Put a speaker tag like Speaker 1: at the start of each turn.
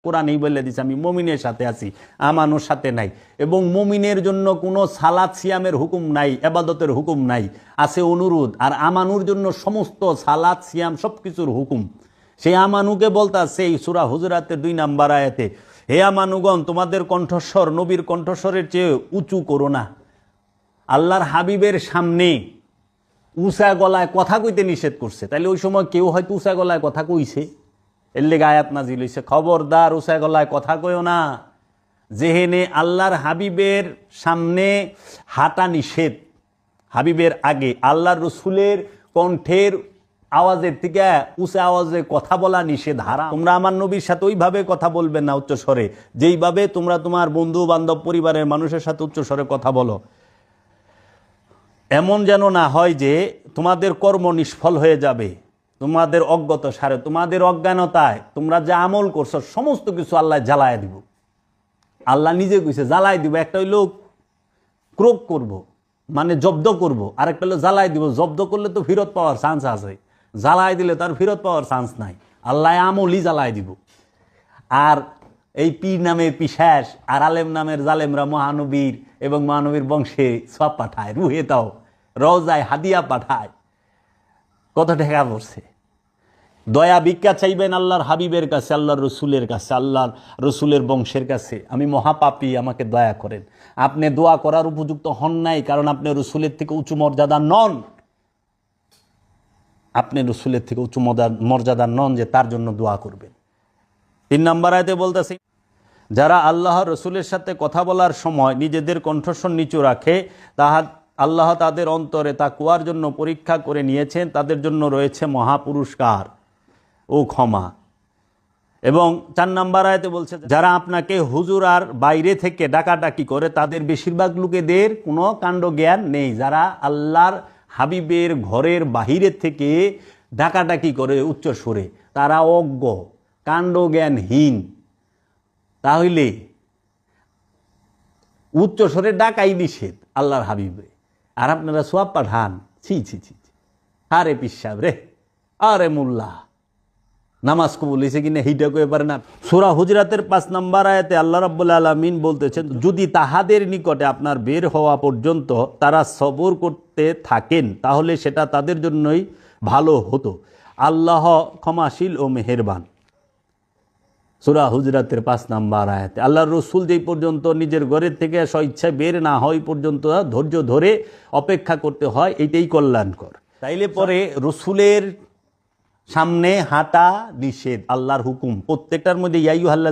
Speaker 1: কোরআনেই বলে দিছে আমি মুমিনের সাথে আছি, আমানুর সাথে নাই। এবং মুমিনের জন্য কোনো সালাত সিয়ামের হুকুম নাই, ইবাদতের হুকুম নাই, আছে অনুরোধ। আর আমানুর জন্য সমস্ত সালাত সিয়াম সব কিছুর হুকুম। সেই আমানুকে বলতাছে এই সূরা হুজুরাতের 2 নম্বর আয়াতে, হে আমানুগণ, তোমাদের কণ্ঠস্বর নবীর কণ্ঠস্বরের চেয়ে উঁচু করো না। আল্লাহর হাবিবের সামনে উঁচা গলায় কথা কইতে নিষেধ করছে। তাইলে ওই সময় কেউ হয়তো উঁচা গলায় কথা কইছে, এর লেগে আয়াত নাজিল হইছে, খবরদার উঁচা গলায় কথা কইও না। যেহেনে আল্লাহর হাবিবের সামনে হাঁটা নিষেধ, হাবিবের আগে আল্লাহর রসুলের কণ্ঠের আওয়াজের থেকে উঁচা আওয়াজে কথা বলা নিষেধ, হারাম। তোমরা আমার নবীর সাথে ওইভাবে কথা বলবে না উচ্চ স্বরে, যেইভাবে তোমরা তোমার বন্ধু বান্ধব পরিবারের মানুষের সাথে উচ্চ স্বরে কথা বলো। এমন যেন না হয় যে তোমাদের কর্ম নিষ্ফল হয়ে যাবে, তোমাদের অজ্ঞতা সারে, তোমাদের অজ্ঞানতায় তোমরা যা আমল করছো সমস্ত কিছু আল্লাহ জ্বালায় দিব। আল্লাহ নিজে কইছে জ্বালায় দিব। একটা হইল ক্রোক করব, মানে জব্দ করব, আরেকটা হলো জ্বালাই দিব। জব্দ করলে তো ফেরত পাওয়ার চান্স আছে, জ্বালাই দিলে তার ফেরত পাওয়ার চান্স নাই। আল্লাহ আমলই জ্বালাই দিব। আর এই পীর নামের পিশাচ আর আলেম নামের জালেমরা মহানবীর এবং মহানবীর বংশে সব পাঠায়, রুহে তাও রওজায় হাদিয়া পাঠায়। কত টাকা পড়ছে। দয়া ভিক্ষা চাইবেন আল্লাহর হাবিবের কাছে, আল্লাহর রসুলের কাছে, আল্লাহর রসুলের বংশের কাছে, আমি মহাপাপী, আমাকে দয়া করেন। আপনি দোয়া করার উপযুক্ত হন নাই, কারণ আপনি রসুলের থেকে উঁচু মর্যাদা নন। আপনি রসুলের থেকে উঁচু মর্যাদা নন যে তার জন্য দোয়া করবেন। 3 নম্বর আয়াতে বলতেছে, যারা আল্লাহর রসুলের সাথে কথা বলার সময় নিজেদের কণ্ঠস্বর নিচু রাখে, আল্লাহ তাদের অন্তরে তাকওয়ার জন্য পরীক্ষা করে নিয়েছেন, তাদের জন্য রয়েছে মহাপুরস্কার ও ক্ষমা। এবং 4 নম্বর আয়াতে বলছে, যারা আপনাকে হুজুর আর বাইরে থেকে ডাকাডাকি করে তাদের বেশিরভাগ লোকেদের কোনো কাণ্ড জ্ঞান নেই। যারা আল্লাহর হাবিবের ঘরের বাহিরে থেকে ডাকাডাকি করে উচ্চ সুরে, তারা অজ্ঞ, কাণ্ড জ্ঞানহীন। তাহলে উচ্চ স্বরে ডাকাই নিষেধ আল্লাহর হাবিবে, আর আপনারা সোয়াব পাঠান। ছি ছি ছি, আরে পিসাব রে, আরে মোল্লা, নামাজ কবুল হয়েছে কিনা হিটা কয়ে পারে না। সূরা হুজরাতের 5 নম্বর আয়াতে আল্লাহ রাব্বুল আলামিন বলতেছেন, যদি তাহাদের নিকটে আপনার বের হওয়া পর্যন্ত তারা সবর করতে থাকেন তাহলে সেটা তাদের জন্যই ভালো হতো। আল্লাহ ক্ষমাশীল ও মেহেরবান। সূরা হুজরাতের 5 নম্বর আয়াতে আল্লাহর রসুল যেই পর্যন্ত নিজের ঘরের থেকে স্বইচ্ছায় বের না হয় পর্যন্ত ধৈর্য ধরে অপেক্ষা করতে হয়, এটাই কল্যাণকর। তাইলে পরে রসুলের সামনে হাঁটা নিষেধ, আল্লাহর হুকুম। প্রত্যেকটার মধ্যে ইয়া আইয়ুহাল্লাযীনা